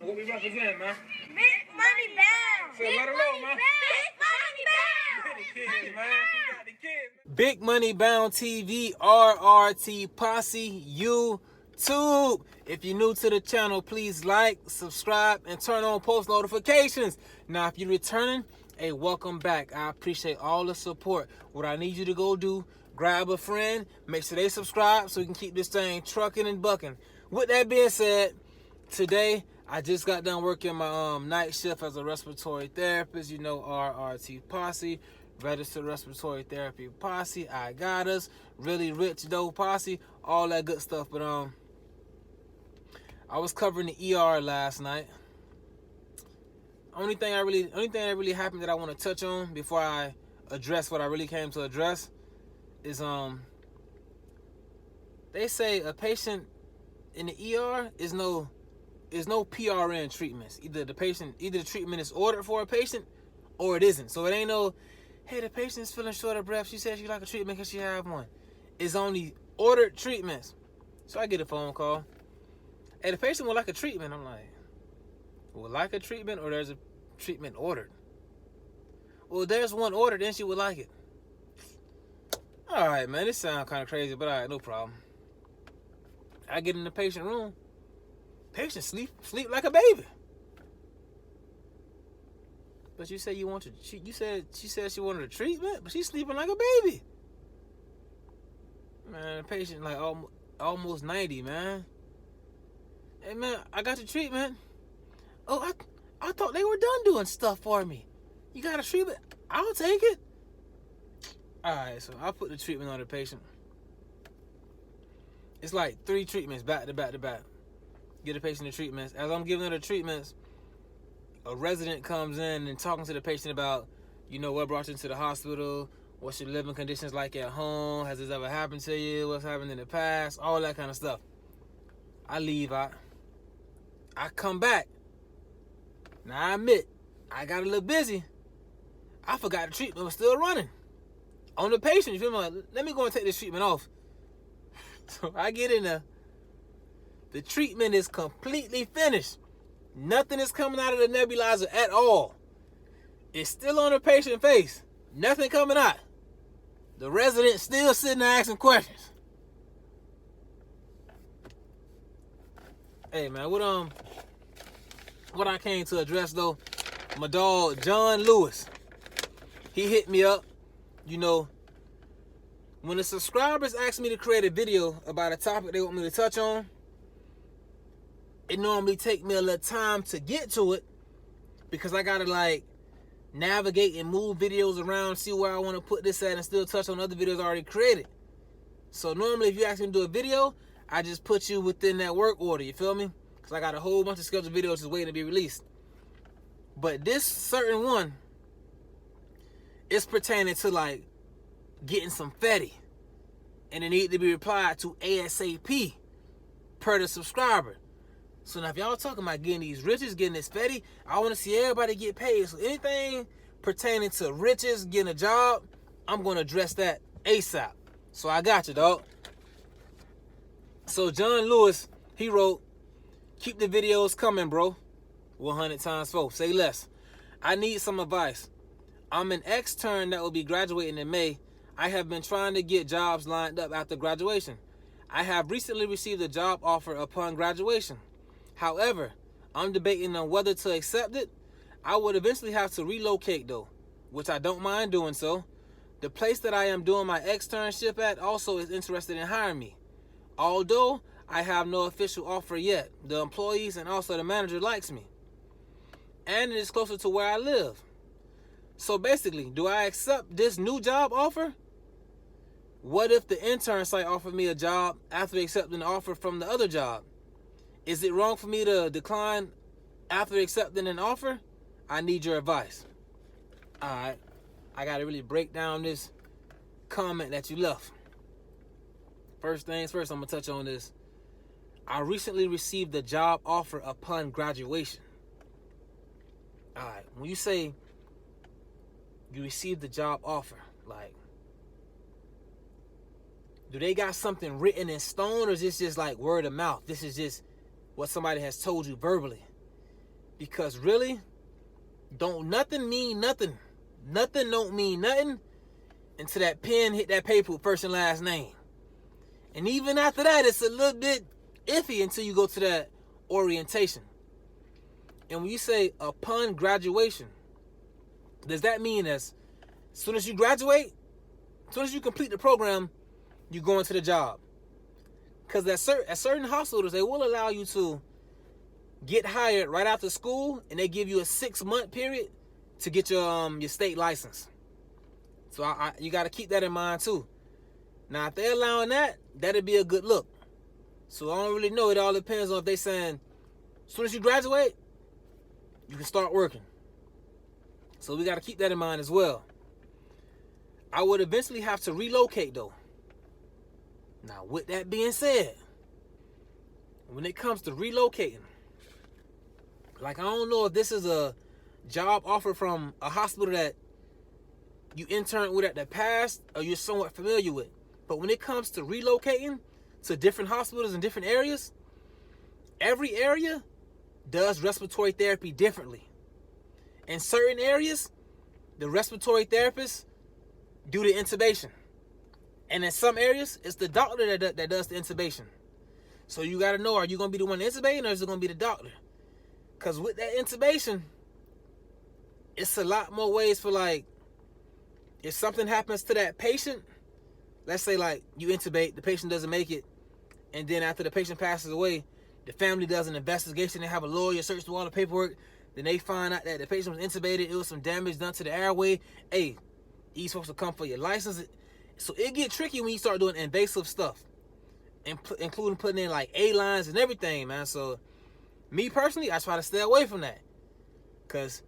What we represent, man? Big money bound. So let her know, man. Big money bound. Man. We got the kids, man. Big Money Bound TV, RRT Posse, YouTube. If you're new to the channel, please like, subscribe, and turn on post notifications. Now, if you're returning, hey, welcome back. I appreciate all the support. What I need you to go do, grab a friend, make sure they subscribe so we can keep this thing trucking and bucking. With that being said, today, I just got done working my night shift as a respiratory therapist. You know, RRT Posse, Registered Respiratory Therapy Posse. I got us. Really rich though Posse. All that good stuff. But I was covering the ER last night. Only thing that really happened that I want to touch on before I address what I really came to address is they say a patient in the ER is no PRN treatments. Either the treatment is ordered for a patient or it isn't. So it ain't no, hey, the patient's feeling short of breath. She said she'd like a treatment because she have one. It's only ordered treatments. So I get a phone call. Hey, the patient would like a treatment. I'm like, would like a treatment or there's a treatment ordered? Well, there's one ordered and she would like it. All right, man, this sounds kind of crazy, but all right, no problem. I get in the patient room. Patient sleep like a baby. But you said you wanted. She said she wanted a treatment, but she's sleeping like a baby. Man, the patient like almost 90, man. Hey man, I got the treatment. Oh, I thought they were done doing stuff for me. You got a treatment? I'll take it. All right, so I put the treatment on the patient. It's like 3 treatments back to back to back. Get the patient the treatments. As I'm giving her the treatments, a resident comes in and talking to the patient about, you know, what brought you into the hospital, what's your living conditions like at home, has this ever happened to you, what's happened in the past, all that kind of stuff. I leave out. I come back. Now I admit, I got a little busy. I forgot the treatment was still running on the patient. You feel me? Like, let me go and take this treatment off. So I get in there. The treatment is completely finished. Nothing is coming out of the nebulizer at all. It's still on the patient's face. Nothing coming out. The resident still sitting there asking questions. Hey man, what I came to address though, my dog John Lewis, he hit me up. You know, when the subscribers ask me to create a video about a topic they want me to touch on, it normally take me a little time to get to it because I gotta like navigate and move videos around, see where I want to put this at, and still touch on other videos I already created. So normally if you ask me to do a video, I just put you within that work order, you feel me? Because I got a whole bunch of scheduled videos just waiting to be released. But this certain one is pertaining to like getting some fetty, and it need to be replied to ASAP per the subscriber. So now if y'all talking about getting these riches, getting this fetty, I want to see everybody get paid. So anything pertaining to riches, getting a job, I'm going to address that ASAP. So I got you, dog. So John Lewis, he wrote, keep the videos coming, bro. 100 times 4. Say less. I need some advice. I'm an extern that will be graduating in May. I have been trying to get jobs lined up after graduation. I have recently received a job offer upon graduation. However, I'm debating on whether to accept it. I would eventually have to relocate though, which I don't mind doing so. The place that I am doing my externship at also is interested in hiring me. Although I have no official offer yet, the employees and also the manager likes me. And it is closer to where I live. So basically, do I accept this new job offer? What if the intern site offered me a job after accepting the offer from the other job? Is it wrong for me to decline after accepting an offer? I need your advice. All right. I got to really break down this comment that you left. First things first, I'm going to touch on this. I recently received a job offer upon graduation. All right. When you say you received the job offer, like, do they got something written in stone, or is this just like word of mouth? This is just what somebody has told you verbally. Because really, don't nothing mean nothing. Nothing don't mean nothing until that pen hit that paper with first and last name. And even after that, it's a little bit iffy until you go to that orientation. And when you say upon graduation, does that mean as soon as you graduate, as soon as you complete the program, you go into the job? Because at certain hospitals, they will allow you to get hired right after school, and they give you a 6-month period to get your state license. So you got to keep that in mind too. Now, if they're allowing that, that'd be a good look. So I don't really know. It all depends on if they saying, as soon as you graduate, you can start working. So we got to keep that in mind as well. I would eventually have to relocate though. Now, with that being said, when it comes to relocating, like, I don't know if this is a job offer from a hospital that you interned with at the past or you're somewhat familiar with. But when it comes to relocating to different hospitals in different areas, every area does respiratory therapy differently. In certain areas, the respiratory therapists do the intubation. And in some areas, it's the doctor that does the intubation. So you got to know, are you going to be the one intubating or is it going to be the doctor? Because with that intubation, it's a lot more ways for, like, if something happens to that patient, let's say, like, you intubate, the patient doesn't make it, and then after the patient passes away, the family does an investigation, they have a lawyer search through all the paperwork, then they find out that the patient was intubated, it was some damage done to the airway. Hey, you're supposed to come for your license. So it get tricky when you start doing invasive stuff, including putting in, like, A-lines and everything, man. So me personally, I try to stay away from that, because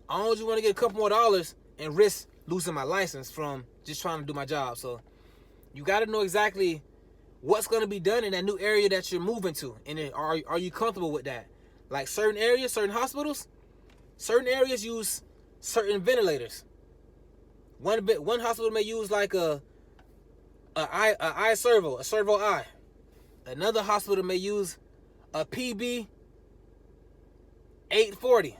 I don't just want to get a couple more dollars and risk losing my license from just trying to do my job. So you got to know exactly what's going to be done in that new area that you're moving to, and are you comfortable with that? Like, certain areas, certain hospitals, certain areas use certain ventilators. One hospital may use like a servo eye. Another hospital may use a PB 840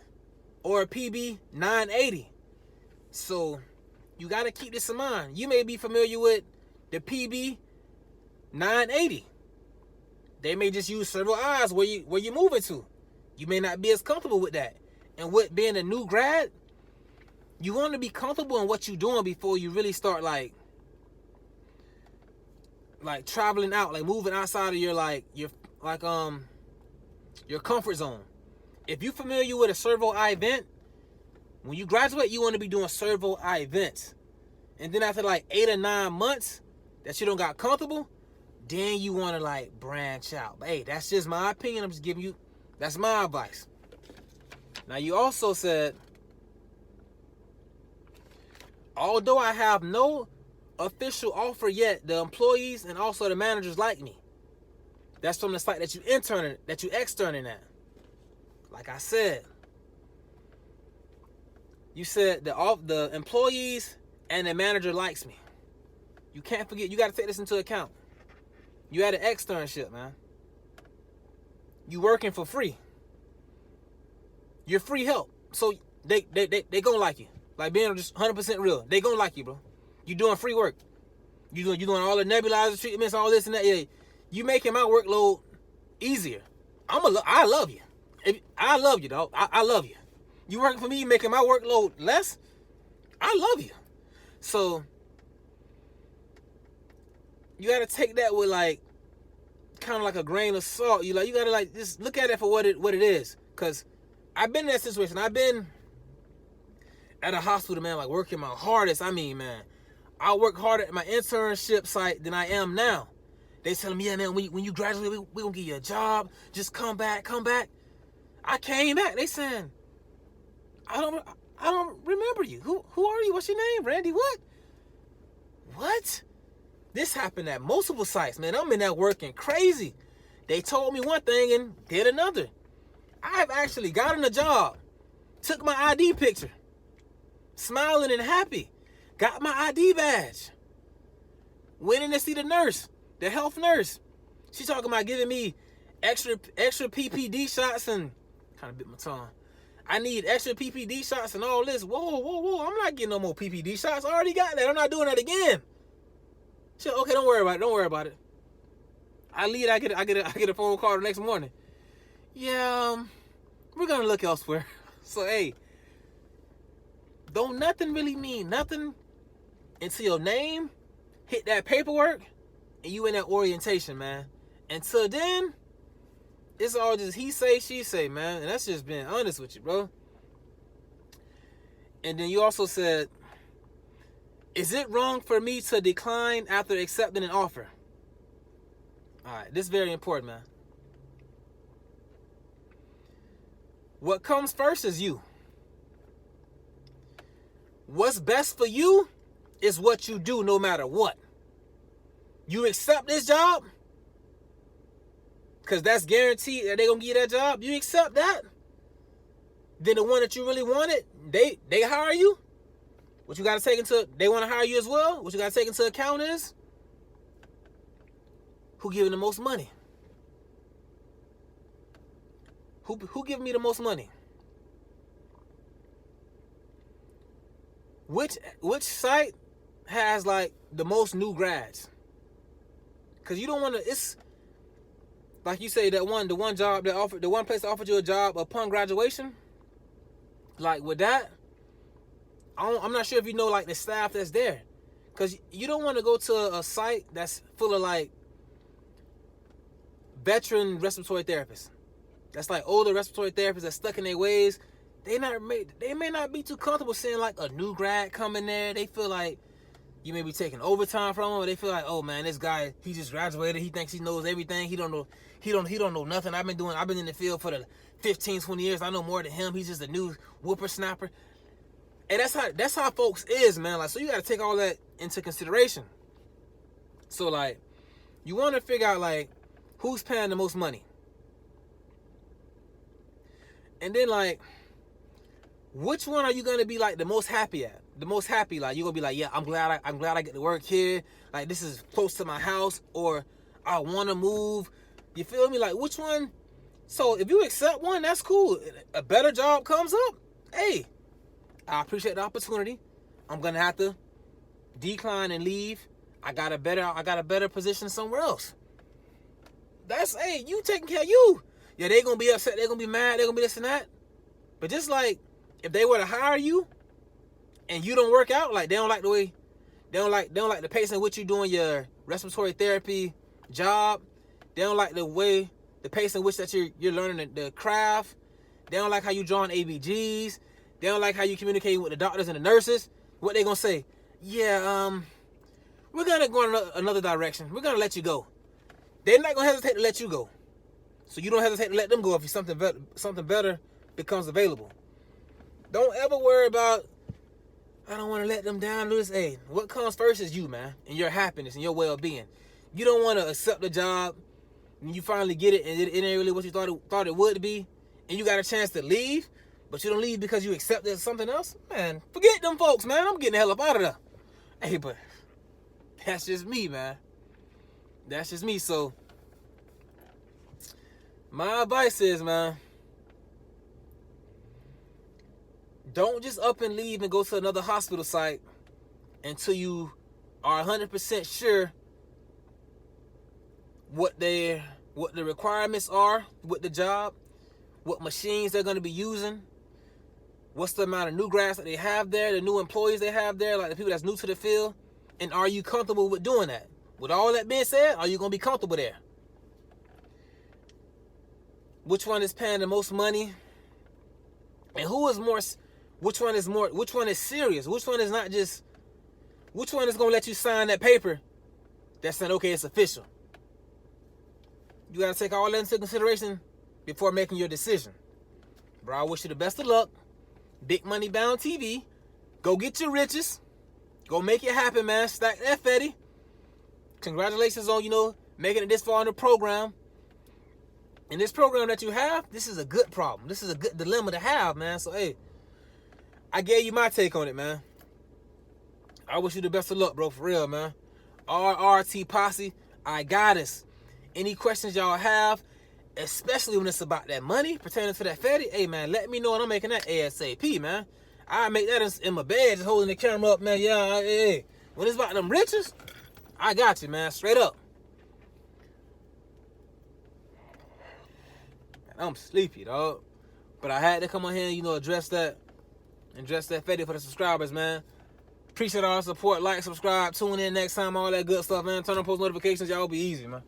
or a PB 980. So you got to keep this in mind. You may be familiar with the PB 980. They may just use servo eyes where you moving to. You may not be as comfortable with that. And with being a new grad, you want to be comfortable in what you're doing before you really start like traveling out, like moving outside of your comfort zone. If you're familiar with a servo eye vent, when you graduate, you want to be doing servo eye vents. And then after like 8 or 9 months that you don't got comfortable, then you want to like branch out. But hey, that's just my opinion. I'm just giving you, that's my advice. Now, you also said, although I have no official offer yet, the employees and also the managers like me. That's from the site that you externing at. Like I said, you said the employees and the manager likes me. You can't forget, you got to take this into account. You had an externship, man. You working for free. You're free help. So they gonna like you. Like, being just 100% real. They gonna like you, bro. You doing free work. You doing all the nebulizer treatments, all this and that. Yeah, you making my workload easier. I love you. I love you, dog. I love you. You working for me, you making my workload less. I love you. So you gotta take that with like kind of like a grain of salt. You gotta like just look at it for what it is. Cause I've been in that situation. I've been at a hospital, man, like working my hardest. I mean, man, I work harder at my internship site than I am now. They telling me, yeah, man, when you graduate, we gonna give you a job. Just come back. I came back. They saying, I don't remember you. Who are you? What's your name, Randy? What? This happened at multiple sites, man. I'm in there working crazy. They told me one thing and did another. I've actually gotten a job, took my ID picture, smiling and happy, got my ID badge, went in to see the nurse, the health nurse. She talking about giving me extra PPD shots and kind of bit my tongue. I need extra PPD shots and all this. Whoa. I'm not getting no more PPD shots. I already got that. I'm not doing that again. Shit, okay, don't worry about it. I leave, I get a phone call the next morning. Yeah, we're gonna look elsewhere. So hey, don't nothing really mean nothing until your name hit that paperwork and you in that orientation, man. Until then, it's all just he say, she say, man. And that's just being honest with you, bro. And then you also said, is it wrong for me to decline after accepting an offer? All right, this is very important, man. What comes first is you. What's best for you is what you do no matter what. You accept this job because that's guaranteed that they're going to give you that job. You accept that. Then the one that you really wanted, they hire you. What you got to take into, they want to hire you as well. What you got to take into account is who giving the most money. Who giving me the most money? Which site has like the most new grads? Because you don't want to. It's like you say that the one job that offered, the one place that offered you a job upon graduation. Like with that, I'm not sure if you know like the staff that's there, because you don't want to go to a site that's full of like veteran respiratory therapists. That's like older respiratory therapists that's stuck in their ways. They may not be too comfortable seeing like a new grad come in there. They feel like you may be taking overtime from them, or they feel like, oh man, this guy, he just graduated. He thinks he knows everything. He don't know nothing. I've been in the field for the 15, 20 years. I know more than him. He's just a new whippersnapper. And that's how folks is, man. Like, so you got to take all that into consideration. So like, you want to figure out like who's paying the most money. And then like, which one are you gonna be like the most happy at? The most happy, like you're gonna be like, yeah, I'm glad I get to work here. Like this is close to my house, or I wanna move. You feel me? Like which one? So if you accept one, that's cool. A better job comes up. Hey, I appreciate the opportunity. I'm gonna have to decline and leave. I got a better position somewhere else. That's, hey, you taking care of you. Yeah, they're gonna be upset, they're gonna be mad, they're gonna be this and that. But just like if they were to hire you and you don't work out, like they don't like the pace in which you're doing your respiratory therapy job. They don't like the pace in which that you're learning the craft. They don't like how you drawing ABGs. They don't like how you communicating with the doctors and the nurses. What they gonna say? Yeah, we're gonna go in another direction. We're gonna let you go. They're not gonna hesitate to let you go. So you don't hesitate to let them go if something better becomes available. Don't ever worry about, I don't want to let them down. Hey, what comes first is you, man, and your happiness and your well-being. You don't want to accept the job and you finally get it and it ain't really what you thought it would be, and you got a chance to leave, but you don't leave because you accepted something else. Man, forget them folks, man. I'm getting the hell up out of there. Hey, but that's just me, man. That's just me. So my advice is, man, don't just up and leave and go to another hospital site until you are 100% sure what the requirements are with the job, what machines they're going to be using, what's the amount of new grads that they have there, the new employees they have there, like the people that's new to the field, and are you comfortable with doing that? With all that being said, are you going to be comfortable there? Which one is paying the most money? And which one is serious? Which one is not just, which one is going to let you sign that paper that's saying, okay, it's official? You got to take all that into consideration before making your decision. Bro, I wish you the best of luck. Big Money Bound TV. Go get your riches. Go make it happen, man. Stack that fatty. Congratulations on, making it this far in the program. And this program that you have, this is a good problem. This is a good dilemma to have, man. So, hey, I gave you my take on it, man. I wish you the best of luck, bro, for real, man. RRT Posse, I got us. Any questions y'all have, especially when it's about that money pertaining to that fatty. Hey, man, let me know when I'm making that ASAP, man. I make that in my bed, just holding the camera up, man. Yeah, hey. When it's about them riches, I got you, man. Straight up. Man, I'm sleepy, dog. But I had to come on here and, address that fatty for the subscribers, man. Appreciate all the support. Like, subscribe, tune in next time, all that good stuff, man. Turn on post notifications. Y'all be easy, man.